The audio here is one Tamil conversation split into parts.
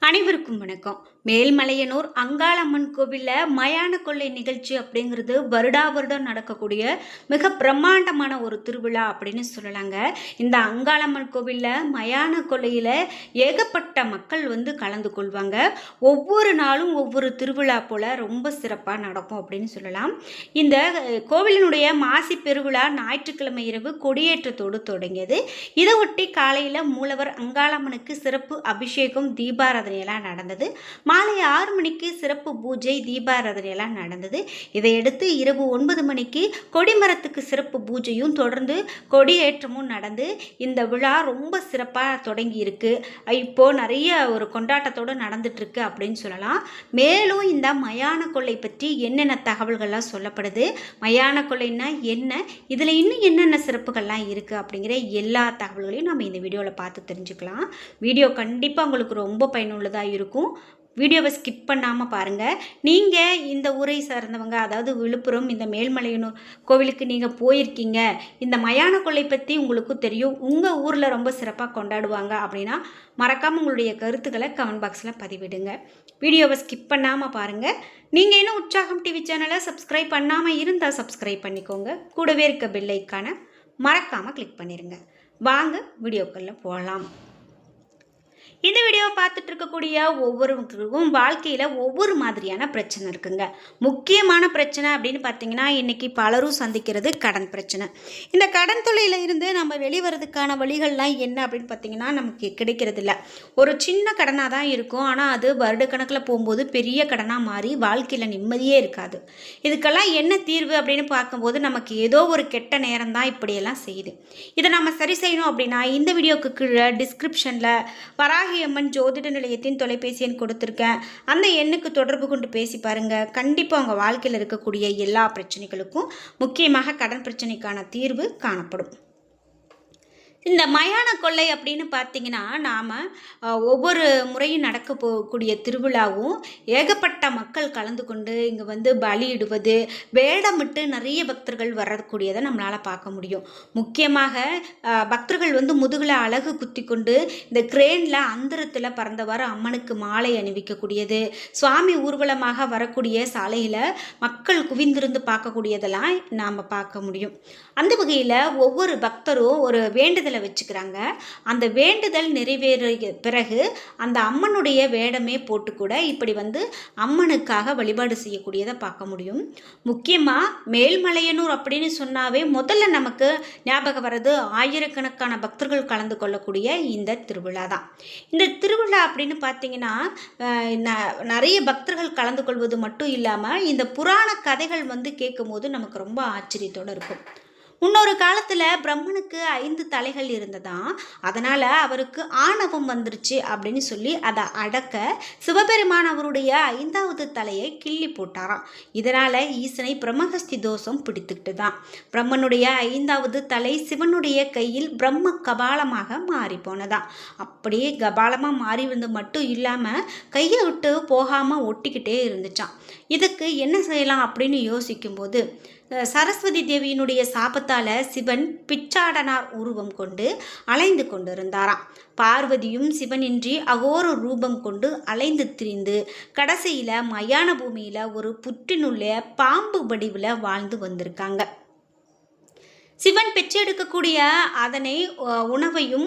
அனைவருக்கும் வணக்கம். மேல்மலையனூர் அங்காளம்மன் கோவிலில் மயான கொள்ளை நிகழ்ச்சி அப்படிங்கிறது வருடா வருடம் நடக்கக்கூடிய மிக பிரம்மாண்டமான ஒரு திருவிழா அப்படின்னு சொல்லலாங்க. இந்த அங்காளம்மன் கோவிலில் மயான கொள்ளையில் ஏகப்பட்ட மக்கள் கலந்து கொள்வாங்க. ஒவ்வொரு நாளும் ஒவ்வொரு திருவிழா போல் ரொம்ப சிறப்பாக நடக்கும் அப்படின்னு சொல்லலாம். இந்த கோவிலினுடைய மாசி பெருவிழா ஞாயிற்றுக்கிழமை இரவு கொடியேற்றத்தோடு தொடங்கியது. இதை ஒட்டி காலையில் மூலவர் அங்காளம்மனுக்கு சிறப்பு அபிஷேகம் தீபாராதனை எல்லாம் நடந்தது. மாலை 6 மணிக்கு சிறப்பு பூஜை தீபாராதனையெல்லாம் நடந்தது. இதையடுத்து இரவு 9 மணிக்கு கொடிமரத்துக்கு சிறப்பு பூஜையும் தொடர்ந்து கொடியேற்றமும் நடந்து இந்த விழா ரொம்ப சிறப்பாக தொடங்கி இருக்கு. இப்போ நிறைய ஒரு கொண்டாட்டத்தோடு நடந்துட்டு இருக்கு அப்படின்னு சொல்லலாம். மேலும் இந்த மயான கொள்ளை பற்றி என்னென்ன தகவல்கள்லாம் சொல்லப்படுது, மயான கொள்ளைன்னா என்ன, இதில் இன்னும் என்னென்ன சிறப்புகள்லாம் இருக்குது அப்படிங்கிற எல்லா தகவல்களையும் நம்ம இந்த வீடியோவில் பார்த்து தெரிஞ்சுக்கலாம். வீடியோ கண்டிப்பாக உங்களுக்கு ரொம்ப பயனுள்ளதாக இருக்கும். வீடியோவை ஸ்கிப் பண்ணாமல் பாருங்கள். நீங்கள் இந்த ஊரை சார்ந்தவங்க, அதாவது விழுப்புரம் இந்த மேல்மலையனூர் கோவிலுக்கு நீங்கள் போயிருக்கீங்க, இந்த மயான கொள்ளை பற்றி உங்களுக்கு தெரியும், உங்கள் ஊரில் ரொம்ப சிறப்பாக கொண்டாடுவாங்க அப்படின்னா மறக்காமல் உங்களுடைய கருத்துக்களை கமெண்ட் பாக்ஸில் பதிவிடுங்க. வீடியோவை ஸ்கிப் பண்ணாமல் பாருங்கள். நீங்கள் இன்னும் உற்சாகம் டிவி சேனலை சப்ஸ்கிரைப் பண்ணாமல் இருந்தால் சப்ஸ்கிரைப் பண்ணிக்கோங்க. கூடவே இருக்க பெல் ஐக்கானை மறக்காமல் கிளிக் பண்ணிடுங்க. வாங்க வீடியோக்களில் போகலாம். இந்த வீடியோவை பார்த்துட்டு இருக்கக்கூடிய ஒவ்வொருவருக்கும் வாழ்க்கையில் ஒவ்வொரு மாதிரியான பிரச்சனை இருக்குங்க. முக்கியமான பிரச்சனை அப்படின்னு பார்த்தீங்கன்னா இன்றைக்கி பலரும் சந்திக்கிறது கடன் பிரச்சனை. இந்த கடன் தொல்லையில் இருந்து நம்ம வெளிவரதுக்கான வழிகள்லாம் என்ன அப்படின்னு பார்த்தீங்கன்னா நமக்கு கிடைக்கிறது இல்லை. ஒரு சின்ன கடனாக தான் இருக்கும், ஆனால் அது வருடக்கணக்கில் போகும்போது பெரிய கடனாக மாறி வாழ்க்கையில் நிம்மதியே இருக்காது. இதுக்கெல்லாம் என்ன தீர்வு அப்படின்னு பார்க்கும்போது நமக்கு ஏதோ ஒரு கெட்ட நேரம் தான் இப்படியெல்லாம் செய்யுது. இதை நம்ம சரி செய்யணும் அப்படின்னா இந்த வீடியோவுக்கு கீழே டிஸ்கிரிப்ஷனில் வராகியம்மன் ஜோதிட நிலையத்தின் தொலைபேசி எண் கொடுத்துருக்கேன். அந்த எண்ணுக்கு தொடர்பு கொண்டு பேசி பாருங்கள். கண்டிப்பாக உங்கள் வாழ்க்கையில் இருக்கக்கூடிய எல்லா பிரச்சனைகளுக்கும், முக்கியமாக கடன் பிரச்சனைக்கான தீர்வு காணப்படும். இந்த மயான கொள்ளை அப்படின்னு பார்த்தீங்கன்னா நாம் ஒவ்வொரு முறையும் நடக்க போகக்கூடிய திருவிழாவும் ஏகப்பட்ட மக்கள் கலந்து கொண்டு இங்கே பலியிடுவது, வேடமிட்டு நிறைய பக்தர்கள் வரக்கூடியதை நம்மளால் பார்க்க முடியும். முக்கியமாக பக்தர்கள் முதுகில் அழகு குத்தி கொண்டு இந்த கிரேனில் அந்தரத்தில் பறந்தவாறு அம்மனுக்கு மாலை அணிவிக்கக்கூடியது, சுவாமி ஊர்வலமாக வரக்கூடிய சாலையில் மக்கள் குவிந்திருந்து பார்க்கக்கூடியதெல்லாம் நாம் பார்க்க முடியும். அந்த வகையில் ஒவ்வொரு பக்தரும் ஒரு வேண்டுதல் வச்சுக்கிறாங்க. அந்த வேண்டுதல் நிறைவேறிய பிறகு அந்த அம்மனுடைய வேடமே போட்டு கூட இப்படி அம்மனுக்காக வழிபாடு செய்யக்கூடியதை பார்க்க முடியும். முக்கியமாக மேல்மலையனூர் அப்படின்னு சொன்னாவே முதல்ல நமக்கு ஞாபகம் வர்றது ஆயிரக்கணக்கான பக்தர்கள் கலந்து கொள்ளக்கூடிய இந்த திருவிழா தான். இந்த திருவிழா அப்படின்னு பார்த்தீங்கன்னா நிறைய பக்தர்கள் கலந்து கொள்வது மட்டும் இல்லாமல் இந்த புராண கதைகள் கேட்கும் போது நமக்கு ரொம்ப ஆச்சரியத்தோடு இருக்கும். முன்னொரு காலத்தில் பிரம்மனுக்கு 5 தலைகள் இருந்ததாம். அதனால் அவருக்கு ஆணவம் வந்துருச்சு அப்படின்னு சொல்லி அதை அடக்க சிவபெருமான் அவருடைய 5வது தலையை கிள்ளி போட்டாராம். இதனால் ஈசனை பிரம்மஹஸ்தி தோஷம் பிடித்துக்கிட்டு தான் பிரம்மனுடைய 5வது தலை சிவனுடைய கையில் பிரம்ம கபாலமாக மாறி போனதாம். அப்படியே கபாலமாக மாறி மட்டும் இல்லாமல் கையை விட்டு போகாமல் ஒட்டிக்கிட்டே இருந்துச்சான். இதுக்கு என்ன செய்யலாம் அப்படின்னு யோசிக்கும்போது சரஸ்வதி தேவியினுடைய சாபத்தால் சிவன் பிச்சாடனார் உருவம் கொண்டு அலைந்து கொண்டிருந்தாராம். பார்வதியும் சிவனின்றி அகோர ரூபம் கொண்டு அலைந்து திரிந்து கடைசியில் மயான பூமியில் ஒரு புற்றினுள்ள பாம்பு வடிவில் வாழ்ந்து வந்திருக்காங்க. சிவன் பெற்றெடுக்கக்கூடிய அதனை உணவையும்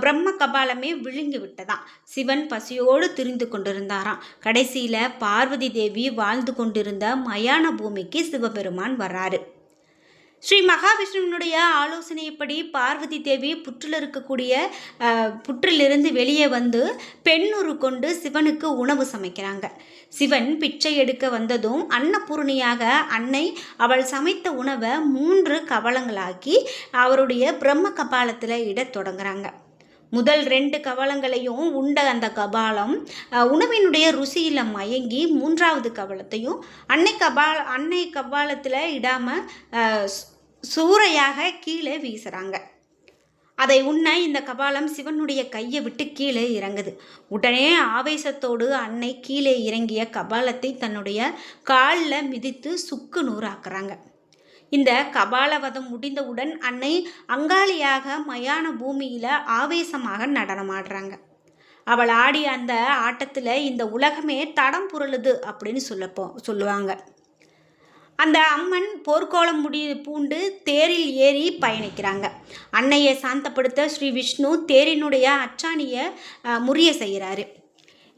பிரம்ம கபாலமே விழுங்கி விட்டதாம். சிவன் பசியோடு திரிந்து கொண்டிருந்தாராம். கடைசியில் பார்வதி தேவி வாழ்ந்து கொண்டிருந்த மயான பூமிக்கு சிவபெருமான் வர்றாரு. ஸ்ரீ மகாவிஷ்ணுவினுடைய ஆலோசனைப்படி பார்வதி தேவி புற்றில் இருக்கக்கூடிய புற்றிலிருந்து வெளியே பெண்ணுரு கொண்டு சிவனுக்கு உணவு சமைக்கிறாங்க. சிவன் பிச்சை எடுக்க வந்ததும் அன்னபூர்ணியாக அன்னை அவள் சமைத்த உணவை 3 கவளங்களாக்கி அவருடைய பிரம்ம கபாலத்தில் இடத் தொடங்குறாங்க. முதல் 2 கவளங்களையும் உண்ட அந்த கபாலம் உணவினுடைய ருசியில் மயங்கி 3வது கவளத்தையும் அன்னை கபாலத்தில் இடாமல் சூறையாக கீழே வீசுகிறாங்க. அதை உண்ண இந்த கபாலம் சிவனுடைய கையை விட்டு கீழே இறங்குது. உடனே ஆவேசத்தோடு அன்னை கீழே இறங்கிய கபாலத்தை தன்னுடைய காலில் மிதித்து சுக்கு நூறாக்குறாங்க. இந்த கபாலவதம் முடிந்தவுடன் அன்னை அங்காளியாக மயான பூமியில் ஆவேசமாக நடனமாடுறாங்க. அவள் ஆடிய அந்த ஆட்டத்தில் இந்த உலகமே தடம் புரளுது அப்படின்னு சொல்லுவாங்க. அந்த அம்மன் போர்க்கோளம் பூண்டு தேரில் ஏறி பயணிக்கிறாங்க. அன்னையை சாந்தப்படுத்த ஸ்ரீ விஷ்ணு தேரினுடைய அச்சாணியை முறிய செய்கிறாரு.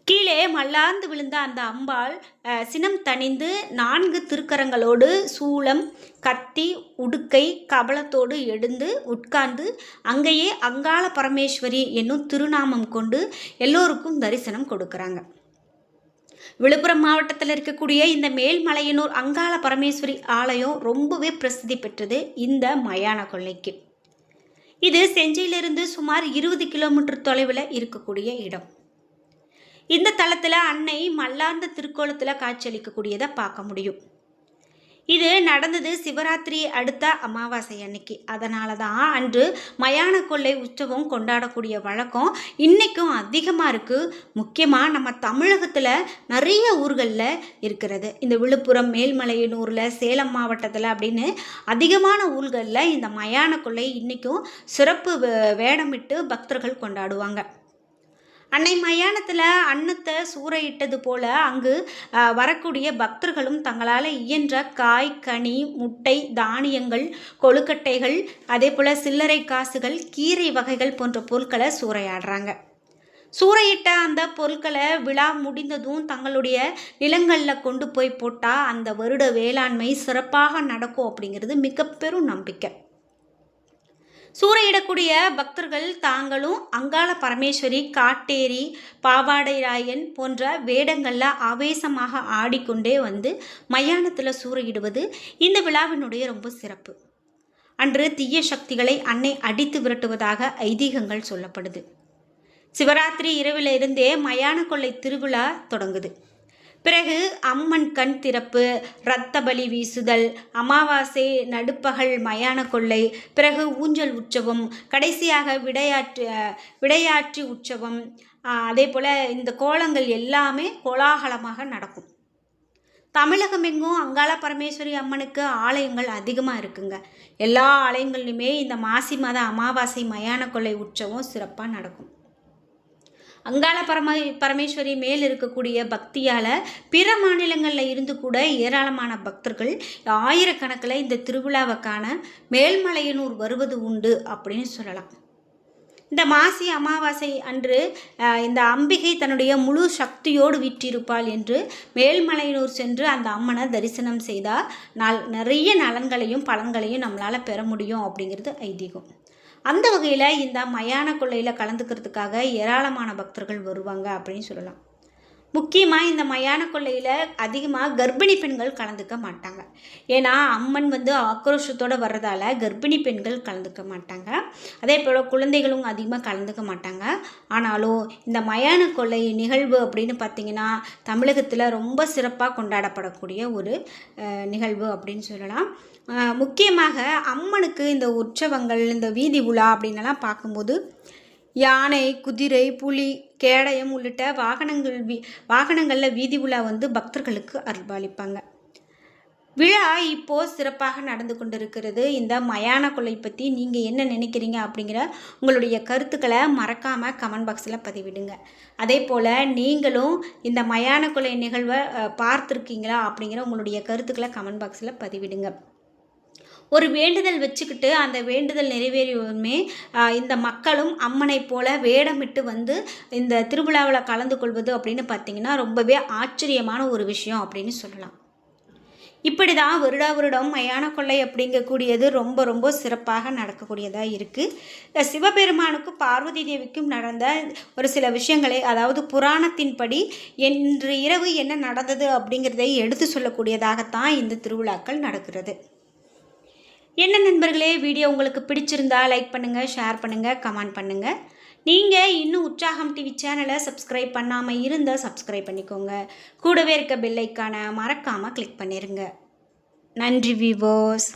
கீழே மல்லாந்து விழுந்த அந்த அம்பாள் சினம் தணிந்து 4 திருக்கரங்களோடு சூலம், கத்தி, உடுக்கை, கபலத்தோடு எழுந்து உட்கார்ந்து அங்கேயே அங்காள பரமேஸ்வரி என்னும் திருநாமம் கொண்டு எல்லோருக்கும் தரிசனம் கொடுக்குறாங்க. விழுப்புரம் மாவட்டத்தில் இருக்கக்கூடிய இந்த மேல்மலையனூர் அங்காள பரமேஸ்வரி ஆலயம் ரொம்பவே பிரசித்தி பெற்றது இந்த மயான கொள்ளைக்கு. இது செஞ்சியிலிருந்து சுமார் 20 கிலோமீட்டர் தொலைவில் இருக்கக்கூடிய இடம். இந்த தளத்தில் அன்னை மல்லாந்த திருக்கோலத்தில் காட்சியளிக்கக்கூடியதை பார்க்க முடியும். இது நடந்தது சிவராத்திரி அடுத்த அமாவாசை அன்னைக்கு. அதனால தான் அன்று மயான கொள்ளை உற்சவம் கொண்டாடக்கூடிய வழக்கம் இன்றைக்கும் அதிகமாக இருக்குது. முக்கியமாக நம்ம தமிழகத்தில் நிறைய ஊர்களில் இருக்கிறது. இந்த விழுப்புரம், மேல்மலையனூரில், சேலம் மாவட்டத்தில் அப்படின்னு அதிகமான ஊர்களில் இந்த மயான கொள்ளை இன்றைக்கும் சிறப்பு வேடமிட்டு பக்தர்கள் கொண்டாடுவாங்க. அன்னை மயானத்தில் அன்னத்தை சூறையிட்டது போல அங்கு வரக்கூடிய பக்தர்களும் தங்களால் இயன்ற காய், கனி, முட்டை, தானியங்கள், கொழுக்கட்டைகள், அதே போல் சில்லறை காசுகள், கீரை வகைகள் போன்ற பொருட்களை சூறையாடுறாங்க. சூறையிட்ட அந்த பொருட்களை விழா முடிந்ததும் தங்களுடைய நிலங்களில் கொண்டு போய் போட்டால் அந்த வருட வேளாண்மை சிறப்பாக நடக்கும் அப்படிங்கிறது மிக பெரும் நம்பிக்கை. சூறையிடக்கூடிய பக்தர்கள் தாங்களும் அங்காள பரமேஸ்வரி, காட்டேரி, பாவாடைராயன் போன்ற வேடங்களில் ஆவேசமாக ஆடிக்கொண்டே வந்து மயானத்தில் சூறையிடுவது இந்த விழாவினுடைய ரொம்ப சிறப்பு. அன்று தீய சக்திகளை அன்னை அடித்து விரட்டுவதாக ஐதீகங்கள் சொல்லப்படுது. சிவராத்திரி இரவிலிருந்தே மயான கொள்ளை திருவிழா தொடங்குது. பிறகு அம்மன் கண் திறப்பு, இரத்த பலி வீசுதல், அமாவாசை நடுப்பகல் மயான கொள்ளை, பிறகு ஊஞ்சல் உற்சவம், கடைசியாக விடையாற்றி உற்சவம், அதே போல் இந்த கோலங்கள் எல்லாமே கோலாகலமாக நடக்கும். தமிழகமெங்கும் அங்காள பரமேஸ்வரி அம்மனுக்கு ஆலயங்கள் அதிகமாக இருக்குங்க. எல்லா ஆலயங்கள்லையுமே இந்த மாசி மாத அமாவாசை மயான கொள்ளை உற்சவம் சிறப்பாக நடக்கும். அங்காள பரமேஸ்வரி மேல் இருக்கக்கூடிய பக்தியால் பிற மாநிலங்களில் இருந்து கூட ஏராளமான பக்தர்கள் ஆயிரக்கணக்கில் இந்த திருவிழாவை காண மேல்மலையனூர் வருவது உண்டு அப்படின்னு சொல்லலாம். இந்த மாசி அமாவாசை அன்று இந்த அம்பிகை தன்னுடைய முழு சக்தியோடு வீற்றிருப்பாள் என்று மேல்மலையனூர் சென்று அந்த அம்மனை தரிசனம் செய்தால் நிறைய நலன்களையும் பலன்களையும் நம்மளால் பெற முடியும் அப்படிங்கிறது ஐதீகம். அந்த வகையில் இந்த மயான கொள்ளையில் கலந்துக்கிறதுக்காக ஏராளமான பக்தர்கள் வருவாங்க அப்படின்னு சொல்லலாம். முக்கியமாக இந்த மயான கொள்ளையில் அதிகமாக கர்ப்பிணி பெண்கள் கலந்துக்க மாட்டாங்க. ஏன்னா அம்மன் ஆக்ரோஷத்தோடு வர்றதால கர்ப்பிணி பெண்கள் கலந்துக்க மாட்டாங்க. அதே போல் குழந்தைகளும் அதிகமாக கலந்துக்க மாட்டாங்க. ஆனாலும் இந்த மயான கொள்ளை நிகழ்வு அப்படின்னு பார்த்திங்கன்னா தமிழகத்தில் ரொம்ப சிறப்பாக கொண்டாடப்படக்கூடிய ஒரு நிகழ்வு அப்படின்னு சொல்லலாம். முக்கியமாக அம்மனுக்கு இந்த உற்சவங்கள், இந்த வீதி உலா அப்படின்னலாம் பார்க்கும்போது யானை, குதிரை, புலி, கேடயம் உள்ளிட்ட வாகனங்களில் வீதி உலா பக்தர்களுக்கு அருள்பாலிப்பாங்க. விழா இப்போது சிறப்பாக நடந்து கொண்டிருக்கிறது. இந்த மயான கொள்ளை பற்றி நீங்கள் என்ன நினைக்கிறீங்க அப்படிங்கிற உங்களுடைய கருத்துக்களை மறக்காமல் கமெண்ட் பாக்ஸில் பதிவிடுங்க. அதே போல் நீங்களும் இந்த மயான கொள்ளை நிகழ்வை பார்த்துருக்கீங்களா அப்படிங்கிற உங்களுடைய கருத்துக்களை கமெண்ட் பாக்ஸில் பதிவிடுங்க. ஒரு வேண்டுதல் வச்சுக்கிட்டு அந்த வேண்டுதல் நிறைவேறியுமே இந்த மக்களும் அம்மனை போல வேடமிட்டு இந்த திருவிழாவில் கலந்து கொள்வது அப்படின்னு பார்த்திங்கன்னா ரொம்பவே ஆச்சரியமான ஒரு விஷயம் அப்படின்னு சொல்லலாம். இப்படி தான் வருடம் மயான கொள்ளை அப்படிங்கக்கூடியது ரொம்ப ரொம்ப சிறப்பாக நடக்கக்கூடியதாக இருக்குது. சிவபெருமானுக்கும் பார்வதி தேவிக்கும் நடந்த ஒரு சில விஷயங்களை, அதாவது புராணத்தின்படி இன்று இரவு என்ன நடந்தது அப்படிங்கிறதை எடுத்து சொல்லக்கூடியதாகத்தான் இந்த திருவிழாக்கள் நடக்கிறது. என்ன நண்பர்களே, வீடியோ உங்களுக்கு பிடிச்சிருந்தா லைக் பண்ணுங்கள், ஷேர் பண்ணுங்கள், கமெண்ட் பண்ணுங்கள். நீங்கள் இன்னும் உற்சாகம் டிவி சேனலை சப்ஸ்கிரைப் பண்ணாமல் இருந்தால் சப்ஸ்கிரைப் பண்ணிக்கோங்க. கூடவே இருக்க பெல் ஐக்கானை மறக்காமல் கிளிக் பண்ணிடுங்க. நன்றி வியூவர்ஸ்.